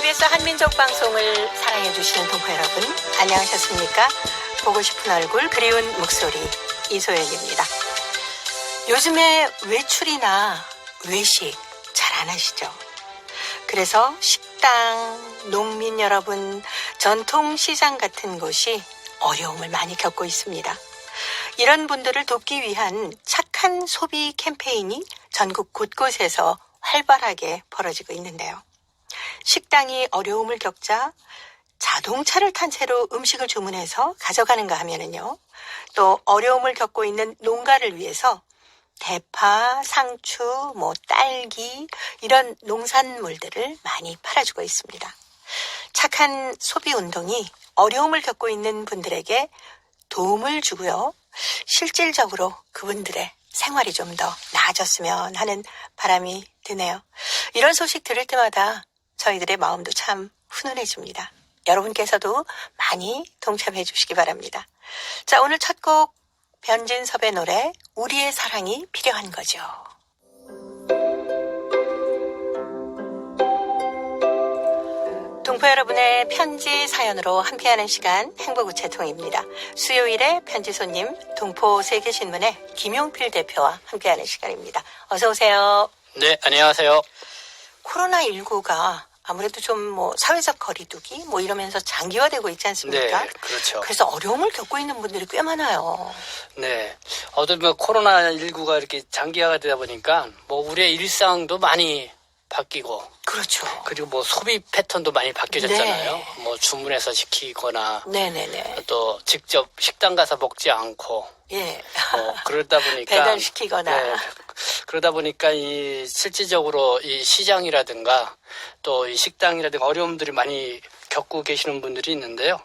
KBS 한민족 방송을 사랑해주시는 동포 여러분, 안녕하셨습니까? 보고 싶은 얼굴, 그리운 목소리, 이소연입니다. 요즘에 외출이나 외식 잘 안 하시죠? 그래서 식당, 농민 여러분, 전통시장 같은 곳이 어려움을 많이 겪고 있습니다. 이런 분들을 돕기 위한 착한 소비 캠페인이 전국 곳곳에서 활발하게 벌어지고 있는데요. 식당이 어려움을 겪자 자동차를 탄 채로 음식을 주문해서 가져가는가 하면은요, 또 어려움을 겪고 있는 농가를 위해서 대파, 상추, 딸기 이런 농산물들을 많이 팔아주고 있습니다. 착한 소비 운동이 어려움을 겪고 있는 분들에게 도움을 주고요, 실질적으로 그분들의 생활이 좀 더 나아졌으면 하는 바람이 드네요. 이런 소식 들을 때마다 저희들의 마음도 참 훈훈해집니다. 여러분께서도 많이 동참해 주시기 바랍니다. 자, 오늘 첫 곡 변진섭의 노래 우리의 사랑이 필요한 거죠. 동포 여러분의 편지 사연으로 함께하는 시간 행복우체통입니다. 수요일에 편지 손님 동포 세계신문의 김용필 대표와 함께하는 시간입니다. 어서 오세요. 네, 안녕하세요. 코로나19가 아무래도 좀 사회적 거리두기 이러면서 장기화되고 있지 않습니까? 네, 그렇죠. 그래서 어려움을 겪고 있는 분들이 꽤 많아요. 네. 코로나19가 이렇게 장기화가 되다 보니까 우리의 일상도 많이 바뀌고. 그렇죠. 그리고 소비 패턴도 많이 바뀌어졌잖아요. 네. 주문해서 시키거나. 네네네. 또 직접 식당 가서 먹지 않고. 예. 그러다 보니까. 배달시키거나. 네. 그러다 보니까 실질적으로 이 시장이라든가 또 이 식당이라든가 어려움들이 많이 겪고 계시는 분들이 있는데요.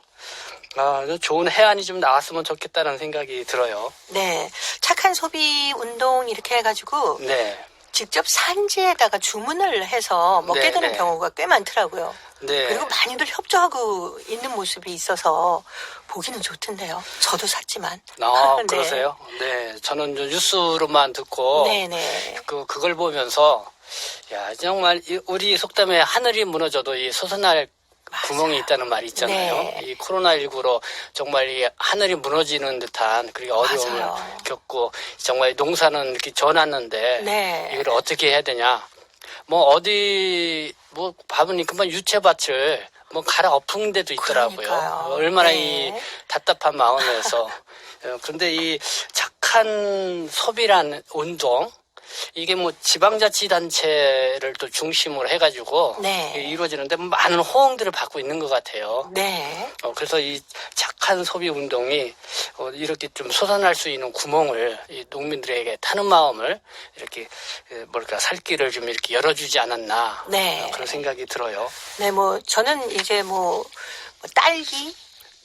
좋은 해안이 좀 나왔으면 좋겠다는 생각이 들어요. 네. 착한 소비 운동 이렇게 해가지고. 네. 직접 산지에다가 주문을 해서 먹게 되는 경우가 꽤 많더라고요. 네. 그리고 많이들 협조하고 있는 모습이 있어서 보기는 좋던데요. 저도 샀지만. 네. 그러세요? 네. 저는 뉴스로만 듣고. 네네. 그걸 보면서, 야, 정말, 우리 속담에 하늘이 무너져도 이 솟아날 구멍이 있다는 말이 있잖아요. 네. 이 코로나19로 정말 이 하늘이 무너지는 듯한 그리고 어려움을 맞아요. 겪고 정말 농사는 이렇게 져놨는데 네. 이걸 어떻게 해야 되냐. 봐보니까 유채밭을 갈아엎은 데도 있더라고요. 그러니까요. 얼마나 네. 이 답답한 마음에서. 그런데 이 착한 소비란 운동, 이게 지방자치단체를 또 중심으로 해가지고 네. 이루어지는데 많은 호응들을 받고 있는 것 같아요. 네. 그래서 이 착한 소비 운동이 이렇게 좀 솟아날 수 있는 구멍을 이 농민들에게 타는 마음을 이렇게 살 길을 좀 이렇게 열어주지 않았나. 네. 그런 생각이 들어요. 네, 저는 이제 딸기,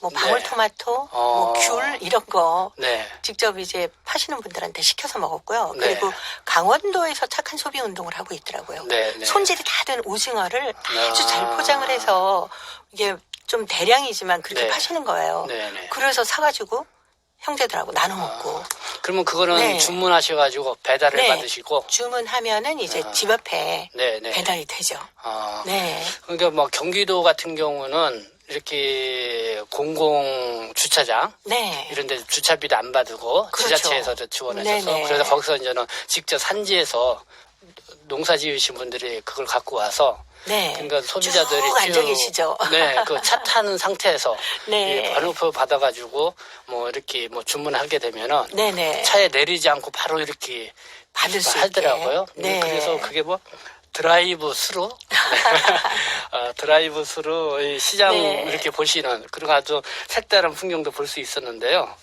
방울토마토, 귤 이런 거 네. 직접 이제 파시는 분들한테 시켜서 먹었고요. 네. 그리고 강원도에서 착한 소비 운동을 하고 있더라고요. 네. 손질이 다 된 오징어를 아주 잘 포장을 해서 이게 좀 대량이지만 그렇게 네. 파시는 거예요. 네. 그래서 사가지고 형제들하고 나눠 먹고. 그러면 그거는 네. 주문하셔가지고 배달을 네. 받으시고. 주문하면은 이제 집 앞에 네. 배달이 되죠. 네. 그러니까 경기도 같은 경우는 이렇게 공공 주차장 네. 이런 데 주차비도 안 받고 그렇죠. 지자체에서도 지원해줘서 네네. 그래서 거기서 이제는 직접 산지에서 농사 지으신 분들이 그걸 갖고 와서 네. 그러니까 소비자들이 쭉 앉아 계시죠. 네, 그 차 타는 상태에서 네. 번호표 받아가지고 이렇게 주문하게 되면은 네네. 차에 내리지 않고 바로 이렇게 받을 수 하더라고요. 있게. 네. 그래서 그게 드라이브 스루? 드라이브 스루 시장 네. 이렇게 보시는 그런 아주 색다른 풍경도 볼 수 있었는데요.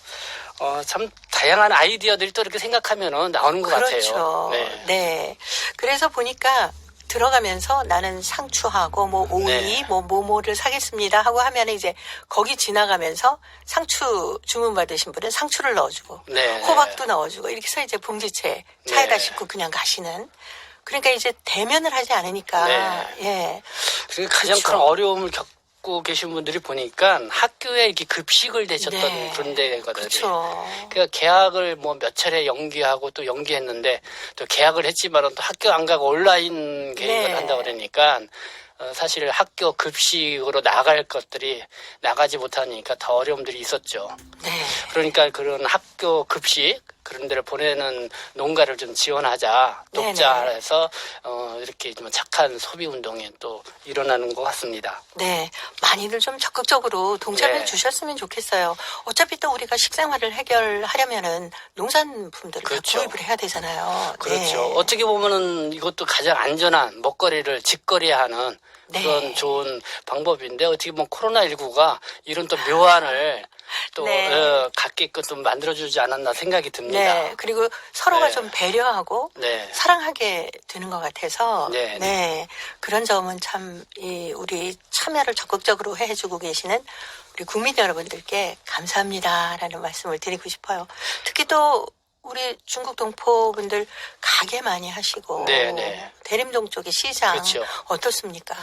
참 다양한 아이디어들이 또 이렇게 생각하면은 나오는 것 그렇죠. 같아요. 네. 그래서 보니까 들어가면서 나는 상추하고 오이 네. 뭐를 사겠습니다 하고 하면 이제 거기 지나가면서 상추 주문 받으신 분은 상추를 넣어주고 네. 호박도 넣어주고 이렇게 해서 이제 봉지채 차에다 네. 싣고 그냥 가시는. 그러니까 이제 대면을 하지 않으니까. 네. 예. 그게 가장 그렇죠. 큰 어려움을 겪고 계신 분들이 보니까 학교에 이렇게 급식을 대셨던 네. 그런 데거든요. 그렇죠. 그러니까 계약을 몇 차례 연기하고 또 연기했는데 또 계약을 했지만은 또 학교 안 가고 온라인 계획을 네. 한다고 그러니까 사실 학교 급식으로 나갈 것들이 나가지 못하니까 더 어려움들이 있었죠. 네. 그러니까 그런 학교 급식 그런 데를 보내는 농가를 좀 지원하자 돕자 네네. 해서 이렇게 좀 착한 소비 운동이 또 일어나는 것 같습니다. 네, 많이들 좀 적극적으로 동참해 네. 주셨으면 좋겠어요. 어차피 또 우리가 식생활을 해결하려면은 농산품들을 다 그렇죠. 구입을 해야 되잖아요. 그렇죠. 네. 어떻게 보면은 이것도 가장 안전한 먹거리를 직거래하는 네. 그런 좋은 방법인데 어떻게 보면 코로나19가 이런 또 묘안을 또 네. 갖게끔 좀 만들어주지 않았나 생각이 듭니다. 네, 그리고 서로가 네. 좀 배려하고 네. 사랑하게 되는 것 같아서 네. 네, 그런 점은 참 우리 참여를 적극적으로 해주고 계시는 우리 국민 여러분들께 감사합니다라는 말씀을 드리고 싶어요. 특히 또 우리 중국 동포분들 가게 많이 하시고 네. 대림동 쪽의 시장 그렇죠. 어떻습니까?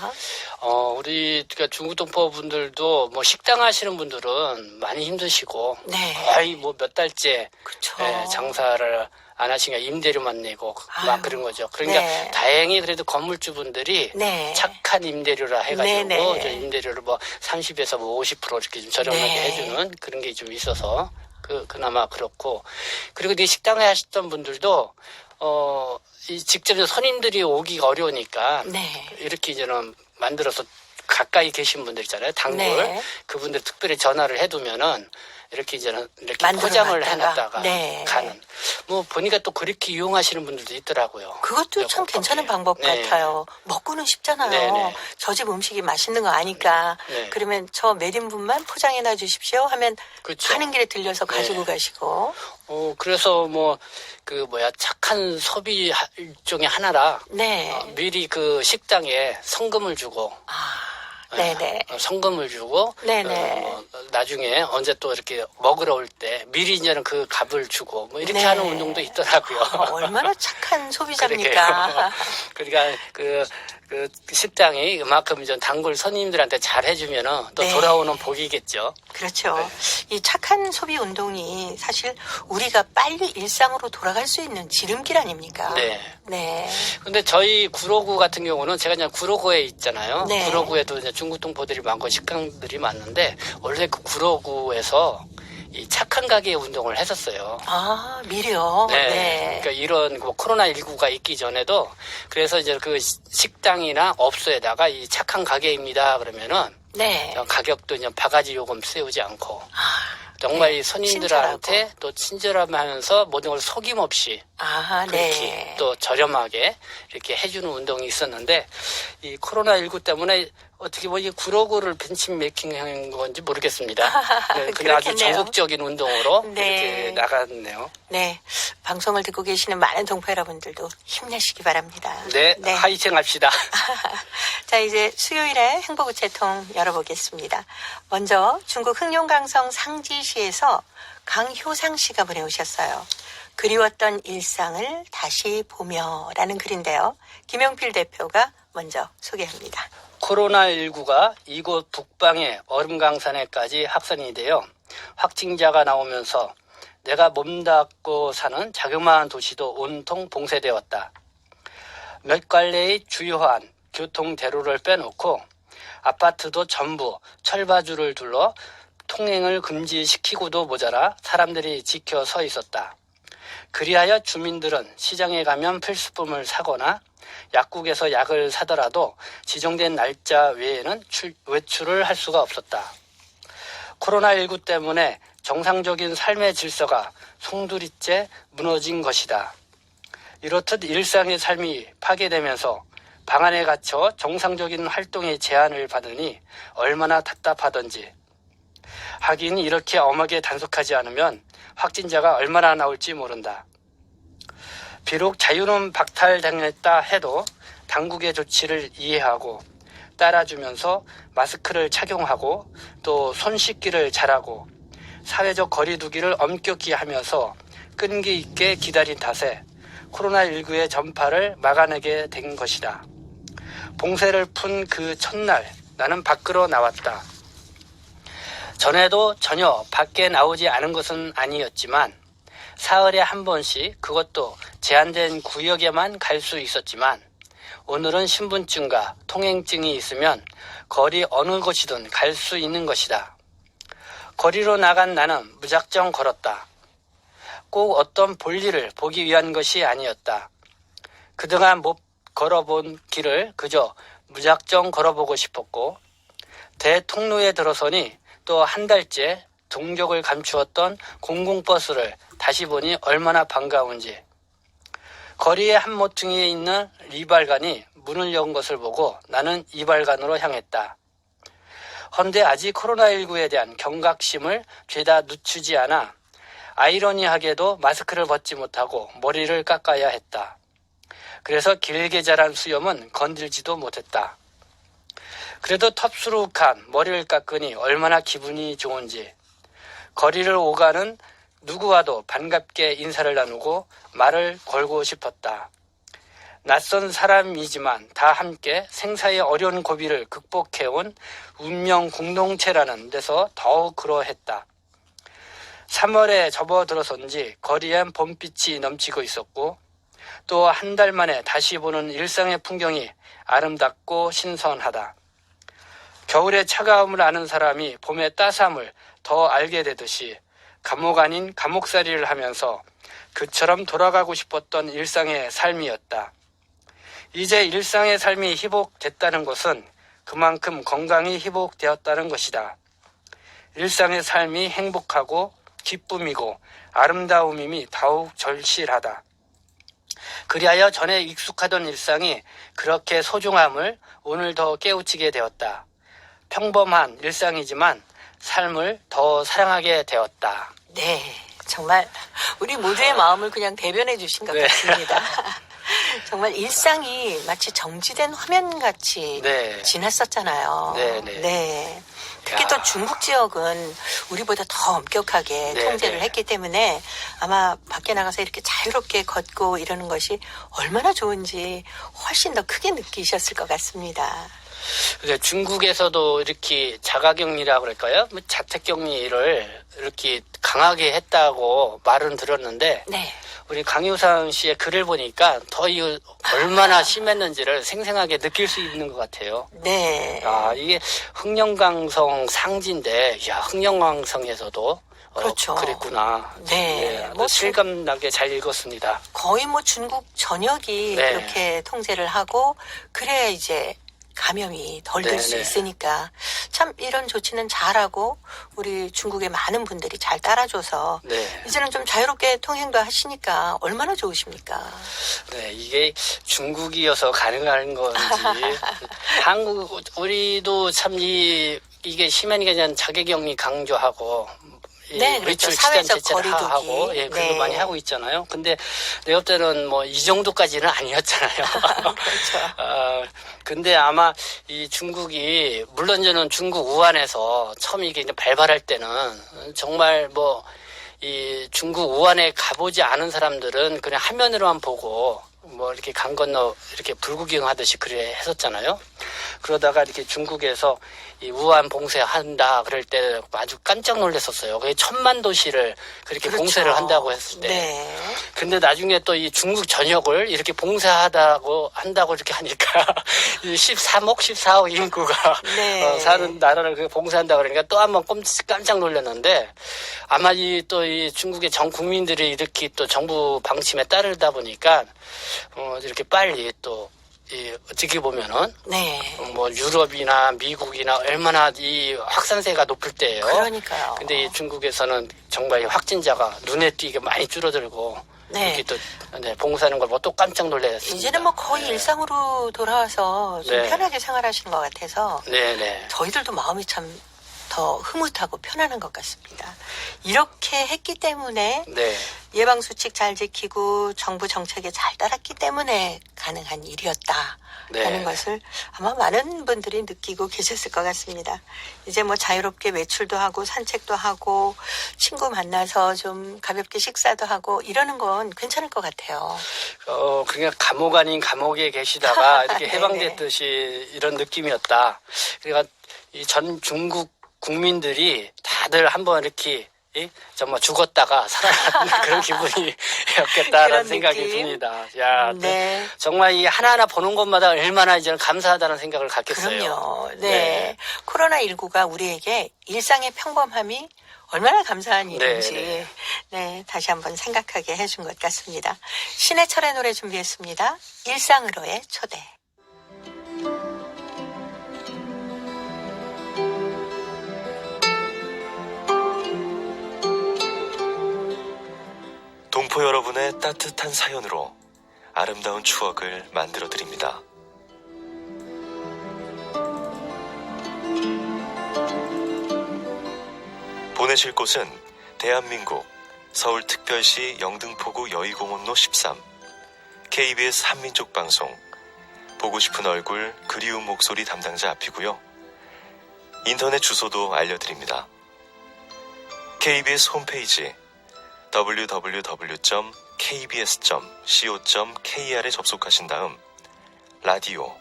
우리 그러니까 중국 동포 분들도 뭐 식당 하시는 분들은 많이 힘드시고 네, 거의 뭐 몇 달째 그렇죠. 장사를 안 하시니까 임대료만 내고 아유, 막 그런 거죠. 그러니까 네. 다행히 그래도 건물주분들이 네. 착한 임대료라 해가지고 네네. 저 임대료를 뭐 30에서 뭐 50% 이렇게 좀 저렴하게 네. 해주는 그런 게 좀 있어서 그나마 그렇고 그리고 이 식당에 하셨던 분들도 이 직접 손님들이 오기가 어려우니까 네. 이렇게 이제는 만들어서 가까이 계신 분들 있잖아요. 단골 네. 그분들 특별히 전화를 해두면은 이렇게 이제는 이렇게 만들어 포장을 놨다가. 해놨다가 네. 가는 뭐 보니까 또 그렇게 이용하시는 분들도 있더라고요. 그것도 참 괜찮은 방법 네. 같아요. 먹고는 쉽잖아요. 네네. 저 집 음식이 맛있는 거 아니까. 네. 그러면 저 몇 인분만 포장해놔 주십시오 하면 그렇죠. 하는 길에 들려서 가지고 네. 가시고. 그래서 뭐 착한 소비 일종의 하나라 네. 미리 그 식당에 성금을 주고 네네. 성금을 주고 네네. 나중에 언제 또 이렇게 먹으러 올 때 미리 이제는 그 값을 주고 뭐 이렇게 네. 하는 운동도 있더라고요. 얼마나 착한 소비자입니까? 그러니까 그 식당이 그만큼 이제 단골 손님들한테 잘 해주면은 또 네. 돌아오는 복이겠죠. 그렇죠. 네. 이 착한 소비 운동이 사실 우리가 빨리 일상으로 돌아갈 수 있는 지름길 아닙니까? 네. 네. 근데 저희 구로구 같은 경우는 제가 그냥 구로구에 있잖아요. 네. 구로구에도 이제 중국 동포들이 많고 식당들이 많은데 원래 그 구로구에서 이 착한 가게 운동을 했었어요. 아, 미려. 네. 그러니까 이런 뭐 코로나19가 있기 전에도 그래서 이제 그 식당이나 업소에다가 이 착한 가게입니다 그러면은 네. 가격도 그냥 바가지 요금 세우지 않고 정말 네. 이 손님들한테 또 친절하면서 모든 걸 속임없이 아, 그렇게 네. 또 저렴하게 이렇게 해주는 운동이 있었는데 이 코로나19 때문에 어떻게 보면 이 구로구를 벤치메이킹한 건지 모르겠습니다. 네, 그냥 아주 그렇겠네요. 전국적인 운동으로 네. 이렇게 나갔네요. 네. 방송을 듣고 계시는 많은 동포 여러분들도 힘내시기 바랍니다. 네, 화이팅 합시다. 자, 이제 수요일에 행복우체통 열어보겠습니다. 먼저 중국 흑룡강성 상지시에서 강효상 씨가 보내오셨어요. 그리웠던 일상을 다시 보며라는 글인데요. 김용필 대표가 먼저 소개합니다. 코로나19가 이곳 북방의 얼음강산에까지 확산이 되어 확진자가 나오면서 내가 몸담고 사는 자그마한 도시도 온통 봉쇄되었다. 몇 갈래의 주요한 교통대로를 빼놓고 아파트도 전부 철바줄을 둘러 통행을 금지시키고도 모자라 사람들이 지켜 서 있었다. 그리하여 주민들은 시장에 가면 필수품을 사거나 약국에서 약을 사더라도 지정된 날짜 외에는 외출을 할 수가 없었다. 코로나19 때문에 정상적인 삶의 질서가 송두리째 무너진 것이다. 이렇듯 일상의 삶이 파괴되면서 방 안에 갇혀 정상적인 활동의 제한을 받으니 얼마나 답답하던지. 하긴 이렇게 엄하게 단속하지 않으면 확진자가 얼마나 나올지 모른다. 비록 자유는 박탈당했다 해도 당국의 조치를 이해하고 따라주면서 마스크를 착용하고 또 손 씻기를 잘하고 사회적 거리 두기를 엄격히 하면서 끈기 있게 기다린 탓에 코로나19의 전파를 막아내게 된 것이다. 봉쇄를 푼 그 첫날 나는 밖으로 나왔다. 전에도 전혀 밖에 나오지 않은 것은 아니었지만 사흘에 한 번씩 그것도 제한된 구역에만 갈 수 있었지만 오늘은 신분증과 통행증이 있으면 거리 어느 곳이든 갈 수 있는 것이다. 거리로 나간 나는 무작정 걸었다. 꼭 어떤 볼일을 보기 위한 것이 아니었다. 그동안 못 걸어본 길을 그저 무작정 걸어보고 싶었고, 대통로에 들어서니 또 한 달째 동족을 감추었던 공공버스를 다시 보니 얼마나 반가운지. 거리의 한 모퉁이에 있는 이발관이 문을 연 것을 보고 나는 이발관으로 향했다. 헌데 아직 코로나19에 대한 경각심을 죄다 늦추지 않아 아이러니하게도 마스크를 벗지 못하고 머리를 깎아야 했다. 그래서 길게 자란 수염은 건들지도 못했다. 그래도 텁수룩한 머리를 깎으니 얼마나 기분이 좋은지. 거리를 오가는 누구와도 반갑게 인사를 나누고 말을 걸고 싶었다. 낯선 사람이지만 다 함께 생사의 어려운 고비를 극복해온 운명 공동체라는 데서 더욱 그러했다. 3월에 접어들어선지 거리엔 봄빛이 넘치고 있었고, 또 한 달 만에 다시 보는 일상의 풍경이 아름답고 신선하다. 겨울의 차가움을 아는 사람이 봄의 따스함을 더 알게 되듯이 감옥 아닌 감옥살이를 하면서 그처럼 돌아가고 싶었던 일상의 삶이었다. 이제 일상의 삶이 회복됐다는 것은 그만큼 건강이 회복되었다는 것이다. 일상의 삶이 행복하고 기쁨이고 아름다움임이 더욱 절실하다. 그리하여 전에 익숙하던 일상이 그렇게 소중함을 오늘 더 깨우치게 되었다. 평범한 일상이지만 삶을 더 사랑하게 되었다. 네, 정말 우리 모두의 마음을 그냥 대변해 주신 것 네. 같습니다. 정말 일상이 마치 정지된 화면같이 네. 지났었잖아요. 네. 네. 특히 야. 또 중국 지역은 우리보다 더 엄격하게 네, 통제를 네. 했기 때문에 아마 밖에 나가서 이렇게 자유롭게 걷고 이러는 것이 얼마나 좋은지 훨씬 더 크게 느끼셨을 것 같습니다. 근데 중국에서도 이렇게 자가격리라고 그럴까요? 뭐 자택격리를 이렇게 강하게 했다고 말은 들었는데, 네. 우리 강효상 씨의 글을 보니까 더 이 얼마나 심했는지를 생생하게 느낄 수 있는 것 같아요. 네. 아, 이게 흥령강성 상지인데, 야, 흥령강성에서도 그렇죠. 그랬구나. 네. 뭐 실감나게 잘 읽었습니다. 거의 뭐 중국 전역이 네. 그렇게 통제를 하고 그래야 이제 감염이 덜 될 수 네, 네. 있으니까 참 이런 조치는 잘하고 우리 중국의 많은 분들이 잘 따라줘서 네. 이제는 좀 자유롭게 통행도 하시니까 얼마나 좋으십니까? 네, 이게 중국이어서 가능한 건지 한국 우리도 참 이게 심하니까 그냥 자가격리 강조하고 네, 그렇죠. 외출 사회적 집단 제재를 거리두기. 하고 그런 네. 거 많이 하고 있잖아요. 근데 내가 볼 때는 뭐 이 정도까지는 아니었잖아요. 그렇죠. 근데 아마 이 중국이 물론 저는 중국 우한에서 처음 이게 이제 발발할 때는 정말 뭐 이 중국 우한에 가보지 않은 사람들은 그냥 화면으로만 보고 뭐 이렇게 강 건너 이렇게 불구경하듯이 그래 했었잖아요. 그러다가 이렇게 중국에서 이 우한 봉쇄한다 그럴 때 아주 깜짝 놀랐었어요. 그게 1000만 도시를 그렇게 그렇죠. 봉쇄를 한다고 했을 때. 네. 근데 나중에 또 이 중국 전역을 이렇게 한다고 이렇게 하니까 이 13억, 14억 인구가 네. 사는 나라를 그렇게 봉쇄한다 그러니까 또 한번 깜짝 놀랐는데 아마 이 중국의 전 국민들이 이렇게 또 정부 방침에 따르다 보니까 이렇게 빨리 또 어떻게 보면은 네. 뭐 유럽이나 미국이나 얼마나 이 확산세가 높을 때예요. 그러니까요. 근데 이 중국에서는 정말 이 확진자가 눈에 띄게 많이 줄어들고 네. 이렇게 또 봉사하는 걸 뭐 또 깜짝 놀랐습니다. 이제는 뭐 거의 네. 일상으로 돌아와서 좀 네. 편하게 생활하시는 것 같아서 네네. 저희들도 마음이 참 더 흐뭇하고 편안한 것 같습니다. 이렇게 했기 때문에 네. 예방수칙 잘 지키고 정부 정책에 잘 따랐기 때문에 가능한 일이었다라는 네. 것을 아마 많은 분들이 느끼고 계셨을 것 같습니다. 이제 뭐 자유롭게 외출도 하고 산책도 하고 친구 만나서 좀 가볍게 식사도 하고 이러는 건 괜찮을 것 같아요. 그냥 감옥 아닌 감옥에 계시다가 이렇게 네네. 해방됐듯이 이런 느낌이었다. 그러니까 이 전 중국 국민들이 다들 한번 이렇게 정말 죽었다가 살아나는 그런 기분이었겠다라는 그런 생각이 느낌. 듭니다. 야, 네. 정말 이 하나하나 보는 것마다 얼마나 이제는 감사하다는 생각을 갖겠어요. 그럼요. 네. 코로나19가 우리에게 일상의 평범함이 얼마나 감사한 일인지 네, 다시 한번 생각하게 해준 것 같습니다. 신해철의 노래 준비했습니다. 일상으로의 초대. 동포 여러분의 따뜻한 사연으로 아름다운 추억을 만들어 드립니다. 보내실 곳은 대한민국 서울특별시 영등포구 여의공원로 13 KBS 한민족 방송 보고 싶은 얼굴 그리운 목소리 담당자 앞이고요. 인터넷 주소도 알려드립니다. KBS 홈페이지 www.kbs.co.kr에 접속하신 다음 라디오,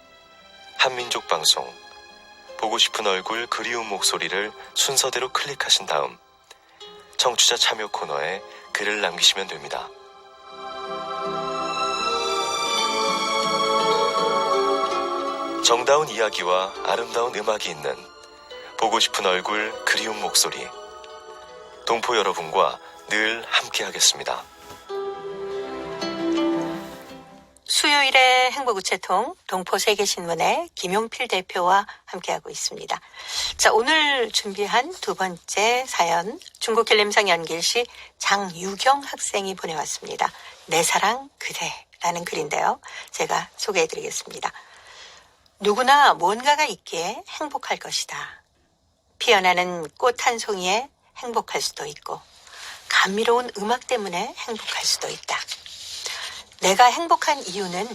한민족 방송, 보고 싶은 얼굴 그리운 목소리를 순서대로 클릭하신 다음 청취자 참여 코너에 글을 남기시면 됩니다. 정다운 이야기와 아름다운 음악이 있는 보고 싶은 얼굴 그리운 목소리, 동포 여러분과 늘 함께하겠습니다. 수요일의 행복우체통 동포세계신문의 김용필 대표와 함께하고 있습니다. 자, 오늘 준비한 두 번째 사연 중국 길림성 연길시 장유경 학생이 보내왔습니다. 내 사랑 그대라는 글인데요. 제가 소개해드리겠습니다. 누구나 뭔가가 있기에 행복할 것이다. 피어나는 꽃 한 송이에 행복할 수도 있고 감미로운 음악 때문에 행복할 수도 있다. 내가 행복한 이유는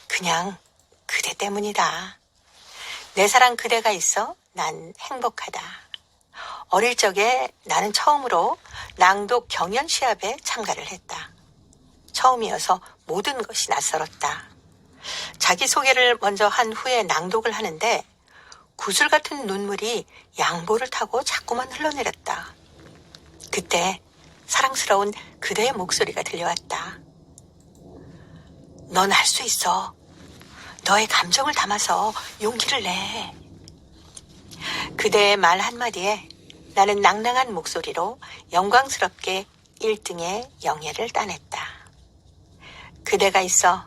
그냥 그대 때문이다. 내 사랑 그대가 있어 난 행복하다. 어릴 적에 나는 처음으로 낭독 경연 시합에 참가를 했다. 처음이어서 모든 것이 낯설었다. 자기소개를 먼저 한 후에 낭독을 하는데 구슬 같은 눈물이 양보를 타고 자꾸만 흘러내렸다. 그때 사랑스러운 그대의 목소리가 들려왔다. 넌 할 수 있어. 너의 감정을 담아서 용기를 내. 그대의 말 한마디에 나는 낭낭한 목소리로 영광스럽게 1등의 영예를 따냈다. 그대가 있어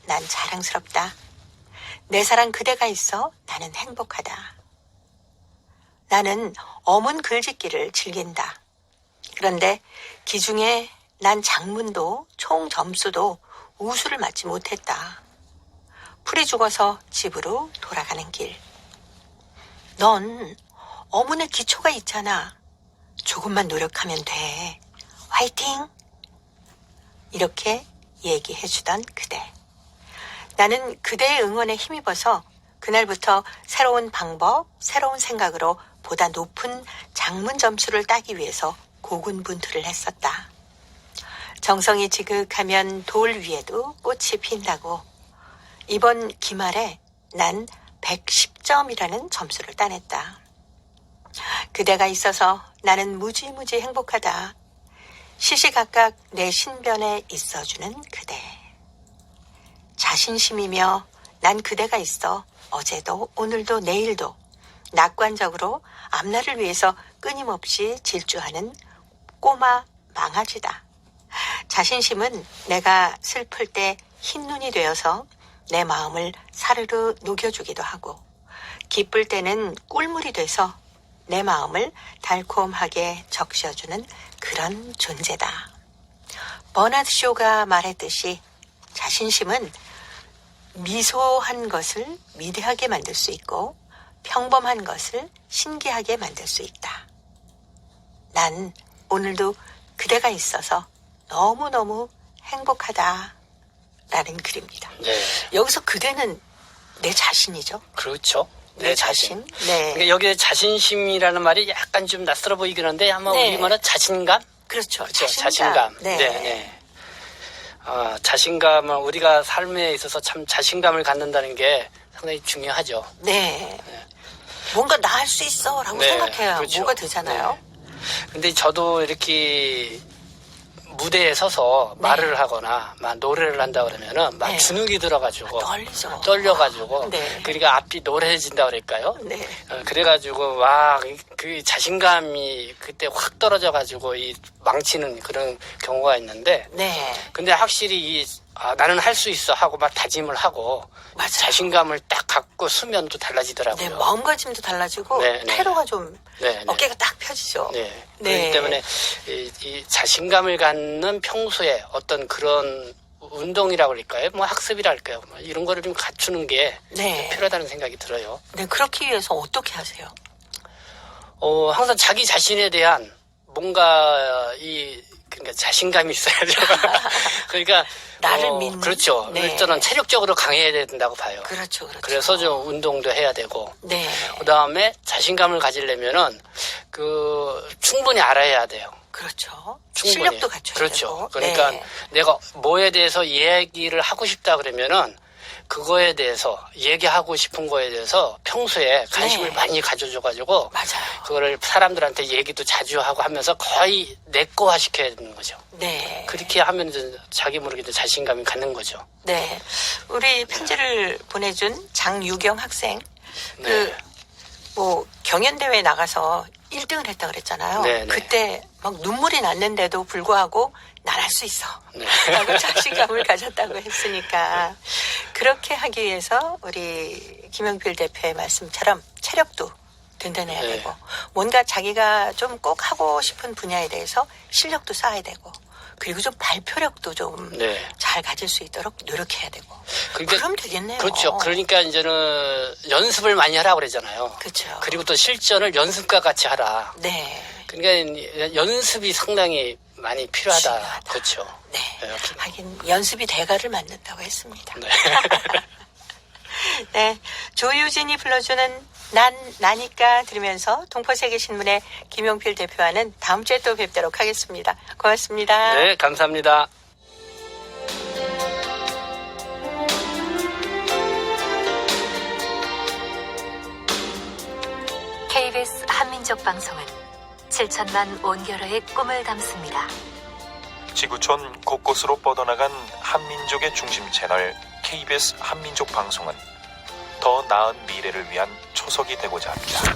난 자랑스럽다. 내 사랑 그대가 있어 나는 행복하다. 나는 어문 글짓기를 즐긴다. 그런데 기중에 난 장문도 총 점수도 우수를 맞지 못했다. 풀이 죽어서 집으로 돌아가는 길. 넌 어문의 기초가 있잖아. 조금만 노력하면 돼. 화이팅! 이렇게 얘기해주던 그대. 나는 그대의 응원에 힘입어서 그날부터 새로운 방법, 새로운 생각으로 보다 높은 장문 점수를 따기 위해서 고군분투를 했었다. 정성이 지극하면 돌 위에도 꽃이 핀다고. 이번 기말에 난 110점이라는 점수를 따냈다. 그대가 있어서 나는 무지무지 행복하다. 시시각각 내 신변에 있어주는 그대. 자신심이며 난 그대가 있어 어제도 오늘도 내일도 낙관적으로 앞날을 위해서 끊임없이 질주하는 꼬마 망아지다. 자신심은 내가 슬플 때 흰눈이 되어서 내 마음을 사르르 녹여주기도 하고 기쁠 때는 꿀물이 돼서 내 마음을 달콤하게 적셔주는 그런 존재다. 버나드 쇼가 말했듯이 자신심은 미소한 것을 미대하게 만들 수 있고 평범한 것을 신기하게 만들 수 있다. 난 오늘도 그대가 있어서 너무너무 행복하다 라는 글입니다. 네. 여기서 그대는 내 자신이죠. 그렇죠. 내 자신. 네. 그러니까 여기에 자신심이라는 말이 약간 좀 낯설어 보이긴 한데 한번 네. 우리말은 자신감? 그렇죠. 그렇죠. 자신감. 네. 자신감은 우리가 삶에 있어서 참 자신감을 갖는다는 게 상당히 중요하죠. 네. 뭔가 나 할 수 있어 라고 네, 생각해야 그렇죠. 뭐가 되잖아요. 네. 근데 저도 이렇게 무대에 서서 네. 말을 하거나 막 노래를 한다 그러면은 막 네. 주눅이 들어가지고 떨리죠. 떨려가지고 네. 그러니까 앞이 노래해진다 그럴까요? 네. 그래가지고 막 그 자신감이 그때 확 떨어져가지고 이 망치는 그런 경우가 있는데 네. 근데 확실히 나는 할 수 있어 하고 막 다짐을 하고 맞아요. 자신감을 딱 갖고 수면도 달라지더라고요. 네, 마음가짐도 달라지고 네, 네. 태도가 좀 네, 네. 어깨가 딱 펴지죠. 네. 네. 그렇기 때문에 이 자신감을 갖는 평소에 어떤 그런 운동이라고 할까요? 뭐 학습이랄까요? 뭐 이런 거를 좀 갖추는 게 네. 필요하다는 생각이 들어요. 네, 그렇기 위해서 어떻게 하세요? 항상 자기 자신에 대한 뭔가 그러니까 자신감이 있어야죠. 그러니까 나를 믿는. 그렇죠. 네. 일단은 체력적으로 강해야 된다고 봐요. 그렇죠, 그렇죠. 그래서 좀 운동도 해야 되고 네. 그다음에 자신감을 가지려면은 충분히 알아야 돼요. 그렇죠. 충분히. 실력도 갖춰야 그렇죠. 되고. 그러니까 네. 내가 뭐에 대해서 얘기를 하고 싶다 그러면은 그거에 대해서 얘기하고 싶은 거에 대해서 평소에 관심을 네. 많이 가져줘가지고 맞아요. 그거를 사람들한테 얘기도 자주 하고 하면서 거의 내꺼화 시켜야 되는 거죠. 네. 그렇게 하면 이제 자기 모르게 자신감이 갖는 거죠. 네. 우리 편지를 보내준 장유경 학생. 네. 경연대회 나가서 1등을 했다 그랬잖아요. 네, 네. 그때 막 눈물이 났는데도 불구하고 난 할 수 있어. 네. 라고 자신감을 가졌다고 했으니까 그렇게 하기 위해서 우리 김영필 대표의 말씀처럼 체력도 든든해야 네. 되고 뭔가 자기가 좀 꼭 하고 싶은 분야에 대해서 실력도 쌓아야 되고 그리고 좀 발표력도 좀 잘 네. 가질 수 있도록 노력해야 되고 그러니까 그럼 되겠네요. 그렇죠. 그러니까 이제는 연습을 많이 하라고 그러잖아요. 그렇죠. 그리고 또 실전을 연습과 같이 하라. 네. 그러니까 연습이 상당히 많이 필요하다. 중요하다. 그렇죠. 네. 네. 하긴 연습이 대가를 만든다고 했습니다. 네. 네. 조유진이 불러주는 나니까 들으면서 동포세계신문의 김용필 대표와는 다음 주에 또 뵙도록 하겠습니다. 고맙습니다. 네, 감사합니다. KBS 한민족 방송은 7천만 온결의 꿈을 담습니다. 지구촌 곳곳으로 뻗어나간 한민족의 중심 채널 KBS 한민족 방송은 더 나은 미래를 위한 초석이 되고자 합니다.